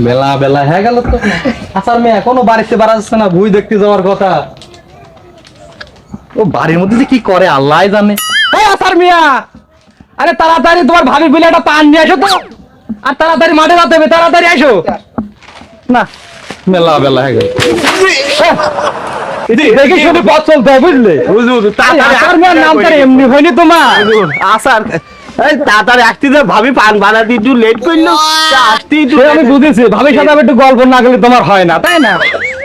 বেলা বেলা হয়ে গেল তো। আসার মেয়ে এখনো বাড়িতে বাড়াচ্ছে না, বই দেখতে যাওয়ার কথা। ও বাড়ির মধ্যে যে কি করে আল্লাহ জানে। এই আসার মিয়া, আরে তাড়াতাড়ি তোমার ভাবি বলে একটা পান নিয়ে আসো তো, আর তাড়াতাড়ি মাঠে যেতে হবে, তাড়াতাড়ি আসো না। মেলা বেলা হয়ে গেল, দেখে শুধু পথ চলতে হয় বুঝলে। আসার মিয়ার নাম তার এমনি হয়নি তোমার। আসার তাড়াতাড়ি আসতে ভাবি পান বানাতে একটু লেট করলো, আসতে আমি বুঝেছি, ভাবির সাথে একটু গল্প না করলে তোমার হয় না, তাই না?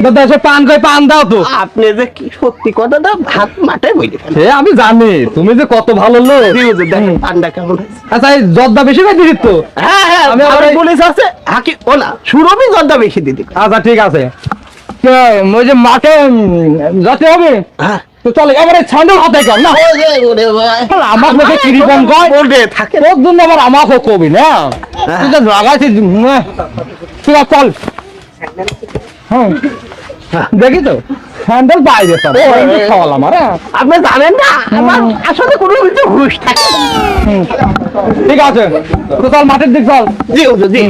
দাদা এসে পান কই, পান দাও তো। আপনি যে কি সত্যি কথাটা ভাত মাঠে বইতে সে আমি জানি তুমি যে কত ভালো লোক। দেখেন পানটা কেমন। আচ্ছা এই জর্দা বেশি করে দিচ্ছ তো? হ্যাঁ হ্যাঁ, আমি আমি আবার পুলিশ আছে হাকি ও না সুরভি জনটা বেশি দিদি। আচ্ছা ঠিক আছে, ওই যে মাঠে যেতে হবে তো চলে। এবারে স্যান্ডেল হাতে কেন না, আমার মুখে কিরকম কয় থাকে ওর জন্য আবার আমাকে কবি না, তুই যে লাগাইছি। ঠিক আছে চল। হ্যাঁ দেখি তো স্যান্ডেল বাইরে সওয়াল আমার। আপনি জানেন না আমার আসলে কোনো কিছু হুশ থাকে। ঠিক আছে তো চল মাঠের দিক চল। জি হুজুর জি।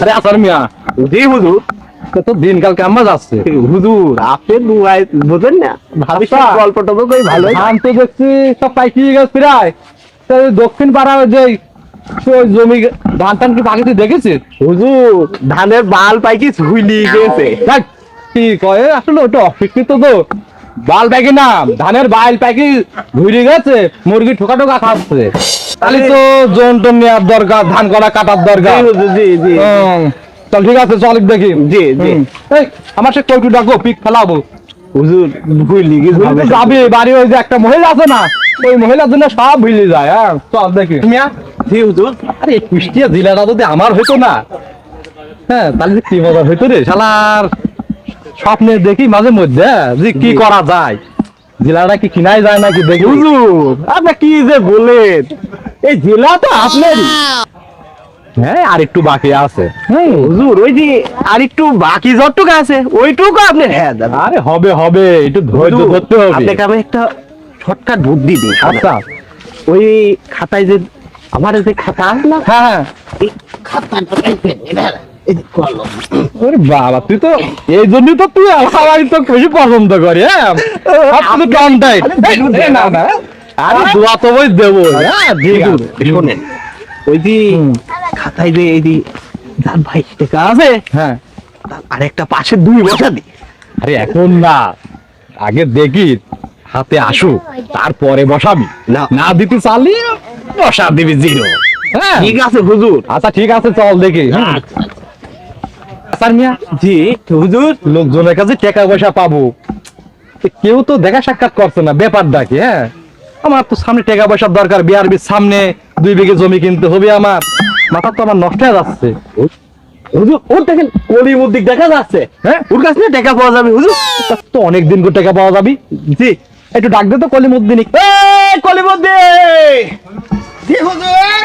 আরে আসার মিয়া, জি হুজুর। তো দিনকাল কেমন যাচ্ছে? হুজুর আপনি দুয়াই বোঝেন না, ভাবি গল্পটা তো ভালো। ধান তো দেখছি সব পাইকিয়ে গেছে প্রায়। দক্ষিণ পাড়ার যে জমি ধান টান কি পাকিতে দেখেছিস? হুজুর ধানের বাল পাইকি ঝুলি গেছে। কি কয় আসলে ওটা অশিক্ষিত তো। বাল পাইকি না, ধানের বাইল পাইকি ঘুরে গেছে, মুরগি ঠোকা ঠোকা খাচ্ছে। তাহলে তো জন টন নেওয়ার দরকার, ধান করা কাটার দরকার। জি জি চল ঠিক আছে চল দেখি। জি জি আমার সে কৌটু ডাকো, পিক ফেলাবো। হুজুর ভুলি গেছে যাবে বাড়ি, ওই যে একটা মহিলা আছে না, ওই মহিলার জন্য সব ভুলে যায়। হ্যাঁ চল দেখি। জি হুজুর। আরে এই কুষ্টিয়া জেলাটা যদি আমার হইতো না, হ্যাঁ তাহলে কি মজা হইতো রে শালার। স্বপ্নে দেখি মাঝে মধ্যে যে কি করা যায়, জেলাটা কি কিনাই যায় নাকি দেখি। হুজুর আপনি কি যে বলেন, এই জেলা তো আপনারই। হ্যাঁ আর একটু বাকি আছে। হুজুর ওই যে আর একটু বাকি যতটুকু আছে ওইটুকু আপনি হ্যাঁ দাদা। আরে হবে হবে, একটু ধৈর্য ধরতে হবে। আপনাকে আমি একটা শর্টকাট বুদ্ধি দিই। আচ্ছা ওই খাতায় যে আমার যে খাতা আছে না, হ্যাঁ এই খাতাটা ওরে বাবা, তুই তো এই জন্যই তো তুই আমার তো বেশি পছন্দ করি। হ্যাঁ আপনি টন টাইট না না, আরে দোয়া তো বই দেবো। হ্যাঁ ঠিক আছে শোনেন, ওই যে খাতায় যে এই যে যার ভাই টাকা আছে, হ্যাঁ আরেকটা পাশে 2 বসা দি। আরে এখন না, আগে দেখি হাতে আসুক তারপরে বসাবি। না দিতে চালি বসা দিবি জিরো। হ্যাঁ ঠিক আছে হুজুর। আচ্ছা ঠিক আছে চল দেখি। আসার মিয়া, জি হুজুর। লোকজনের কাছে টাকা পয়সা পাবো, কেউ তো দেখা সাক্ষাৎ করছে না, ব্যাপারটা কি? হ্যাঁ আমার তো সামনে টাকা পয়সার দরকার, বিয়ার সামনে 2 বিঘে জমি কিনতে হবে আমার, মাথা তো আমার নষ্ট হয়ে যাচ্ছে। হুজুর ওর দেখেন কলিমুদ্দিক দেখা যাচ্ছে। হ্যাঁ ওর কাছে না টাকা পাওয়া যাবে হুজুর। তো অনেক দিন করে টাকা পাওয়া যাবি। জি একটু ডাক দে তো কলিমুদ্দিন। কলিমুদ্দিন। জি হুজুর।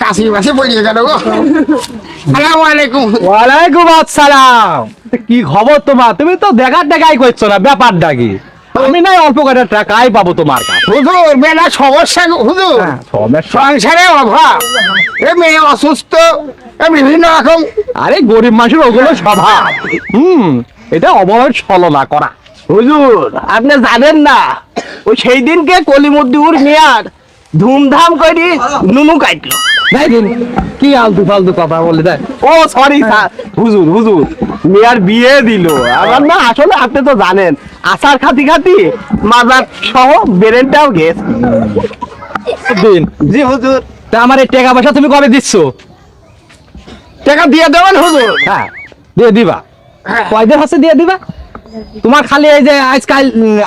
কাশি মাসে পড়িয়ে গেল গো। আসসালামু আলাইকুম। ওয়ালাইকুম আসসালাম। কি খবর তোমার? তুমি তো দেখার টাকাই করছো না, ব্যাপারটা কি? আমি নাই অল্প করে টাকাই পাবো তোমার কাছে। হুজুর মেলা সমস্যা গো হুজুর, সংসারে অভাব, এ মেয়ে অসুস্থ, এ বিভিন্ন রকম। আরে গরিব মানুষের ওগুলো স্বভাব। এটা অবহের ছলনা করা। হুজুর আপনি জানেন না, ওই সেই দিনকে কলিমুদ্দিন মিয়ার ধুমধাম করে নুনু কাটলো। কি আলতু ফালতু কথা বলে দেয়। ও সরি স্যার। হুজুর হুজুর মিয়ার বিয়ে দিল আমার না। আসলে আপনি তো জানেন আচার খাতি খাতি মাজার সহ বেরেনটাও গেছে। দিন জি হুজুর। তা আমার এই টাকা পয়সা তুমি কবে দিচ্ছ? টাকা দিয়ে দেবেন হুজুর? হ্যাঁ দিয়ে দিবা। কয়দিন হচ্ছে দিয়ে দিবা? তোমার খালি এই যে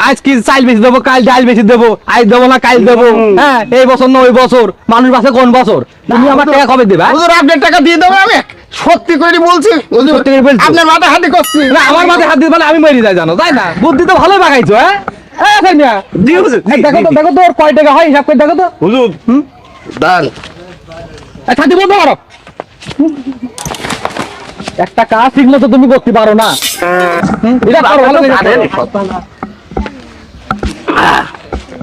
আজ কি চাল বেশি দেবো, কাল ডাল বেশি দেবো, আজ দেবো না কাল দেবো। হ্যাঁ এই বছর না ওই বছর, মানুষ বাসে কোন বছর? তুমি আমার টাকা কবে দিবা? হুজুর আপনার টাকা দিয়ে দেবেন? আমি সত্যি করে বলছি হুজুর, সত্যি করে বলছো? আপনার মাথা হাতে করছি না আমার মাথায় হাত দিতে পারলে আমি মরে যাই, জানো তাই না? বুদ্ধি তো ভালোই বাগাইছো। হ্যাঁ জি হুজুর। দেখো তো ওর কয় টাকা হয়, হিসাব করে দেখো তো। হুজুর দান ছাতি বন্ধ করো। একটা কাজ ঠিক মতো তুমি করতে পারো না। এটা পারো ভালো করে জানেন করো।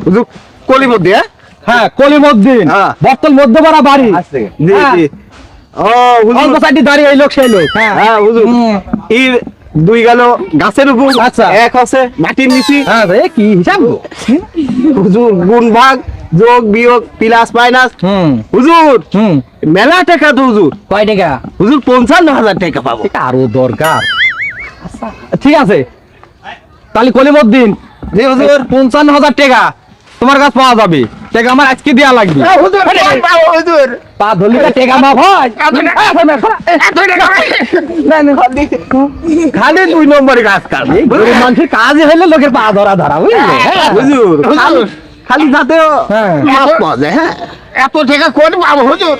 হুজুর কলি মধ্যে হ্যাঁ কলিমউদ্দিন হ্যাঁ। বর্তল মধ্যপাড়া বাড়ি। জি হ্যাঁ। জি ও হুজুর অল্প সাইডে দাঁড়িয়ে এই লোক সেই লোক। হ্যাঁ হ্যাঁ হুজুর হুম। এর দুই গেল গাছের উপর আচ্ছা। এক আছে মাটির নিচে হ্যাঁ রে কি হিসাব গো? হুজুর গুণ ভাগ যোগ বিয়োগ প্লাস মাইনাস হুম হুজুর হুম মেলা টাকা তো হুজুর কয় টাকা? হুজুর 55,000 টাকা পাবো এটা আরো দরকার। আচ্ছা, ঠিক আছে তাহলে কলিমউদ্দিন জি হুজুর 55,000 টাকা তোমার কাছে পাওয়া যাবে। টাকা আমার আজকে দেয়া লাগবে। হুজুর হুজুর পা ধরলি তো টাকা মাপ হয়। খালি 2 নম্বরে কাজ কাজ গরিব মানুষের কাজই হইলো লোকের পা ধরা ধরা বুঝলে? হ্যাঁ। হুজুর হুজুর খালি যাতেও হ্যাঁ। মাপ পাওয়া যায় হ্যাঁ এত টাকা কোন পাবো হুজুর?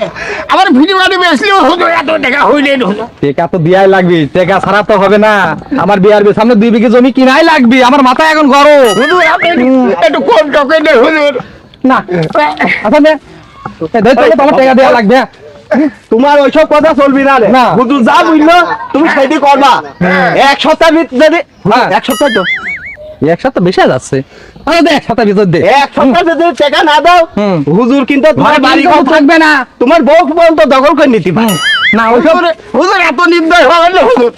আমার ভিড়ি বাড়ি বেসলেও হুজুর এত টাকা হইলে হুজুর। টাকা তো দেয়াই লাগবে, টাকা ছাড়া তো হবে না। আমার বিয়ার সামনে 2 বিঘে জমি কিনাই লাগবে, আমার মাথা এখন গরম। হুজুর আপনি একটু কোন টকে নেই হুজুর। না আচ্ছা নে তোমার টাকা দেওয়া লাগবে। তোমার ওইসব কথা চলবি না রে না। হুজুর যা বুঝলো তুমি সেটি করবা এক সপ্তাহ ভিতরে হ্যাঁ। এক সপ্তাহ তো এক সপ্তাহ বেশি যাচ্ছে। আরে দে এক সপ্তাহ ভিতর দে। এক সপ্তাহ যদি টাকা না দাও হুম। হুজুর কিন্তু তোমার বাড়ি ঘর থাকবে না। তোমার বউ পর্যন্ত দখল করে নিতে পারে না ওইসব হুজুর হুজুর এত নির্দয় হবেন না হুজুর।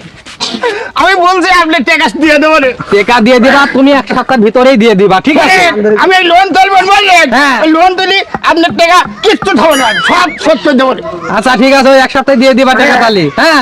আমি বলছি আপনি টাকা দিয়ে দেবেন। টাকা দিয়ে দিবা, তুমি এক সপ্তাহের ভিতরেই দিয়ে দিবা, ঠিক আছে? আমি লোন তুলবেন বললেন, হ্যাঁ। লোন তুলি আপনার টাকা কিচ্ছু থাকবে না, সব সত্য দেবেন। আচ্ছা ঠিক আছে, ওই এক সপ্তাহে দিয়ে দিবা টাকা তাহলে। হ্যাঁ